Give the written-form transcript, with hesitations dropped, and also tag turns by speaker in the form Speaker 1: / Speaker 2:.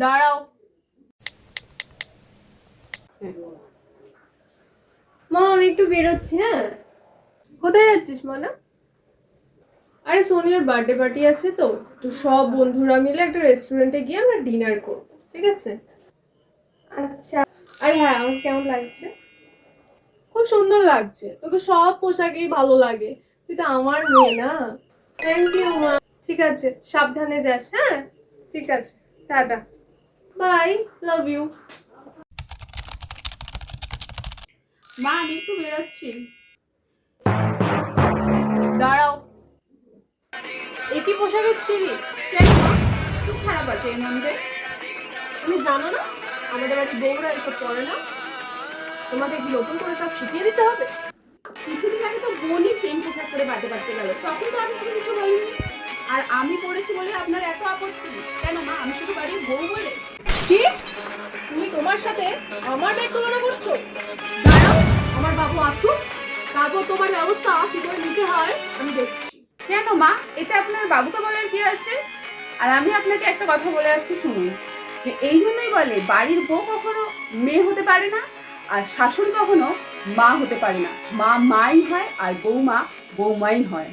Speaker 1: দাঁড়াও।
Speaker 2: মা আমি একটু বেরোচ্ছি। হ্যাঁ,
Speaker 1: কোথায় যাচ্ছিস মনা?
Speaker 2: আরে সোনিয়ার বার্থডে পার্টি আছে তো, তো সব বন্ধুরা মিলে একটা রেস্টুরেন্টে গিয়ে আমরা ডিনার করব, ঠিক আছে?
Speaker 1: আচ্ছা।
Speaker 2: আর হ্যাঁ, আমার কেমন লাগছে?
Speaker 1: খুব সুন্দর লাগছে, তোকে সব পোশাকেই ভালো লাগে, তুই তো আমার মেয়ে না।
Speaker 2: থ্যাংক ইউ মা। ঠিক আছে, সাবধানে যাস। হ্যাঁ, ঠিক আছে, টাটা, বাই, লাভ ইউ।
Speaker 3: মা আমি একটু বেরোচ্ছি।
Speaker 1: দাঁড়াও, একই পোশাকের ছিলি?
Speaker 3: কেন মা, খুব খারাপ আছে এর মধ্যে?
Speaker 1: তুমি জানো না আমাদের বাড়ির বউরা এসব পরে না? তোমাকে কি নতুন করে সব শিখিয়ে দিতে হবে?
Speaker 3: কিছুদিন আগে তো বোনই সেম পোশাক পরে বাড়তে বাড়তে গেল, তখন তো আপনি ওকে কিছু বলেননি। আর আমি পরেছি বলে আপনার এত আপত্তি কেন মা? আমি শুধু বাড়ির বউ বলে?
Speaker 1: কি? তুমি তোমার সাথে আমার মেয়ের তুলনা করছো? দাঁড়াও, আমার বাবু আসুক, তারপর তোমার ব্যবস্থা কি করে নিতে হয় আমি দেখছি।
Speaker 3: কেন মা, এটা আপনার বাবুকে বলার কি আছে? আর আমি আপনাকে একটা কথা বলে রাখছি, শুনুন, যে এই জন্যই বলে বাড়ির বউ কখনো মেয়ে হতে পারে না, আর শাশুড়ি কখনো মা হতে পারে না। মা মাই হয় আর বৌমা বৌমাই হয়।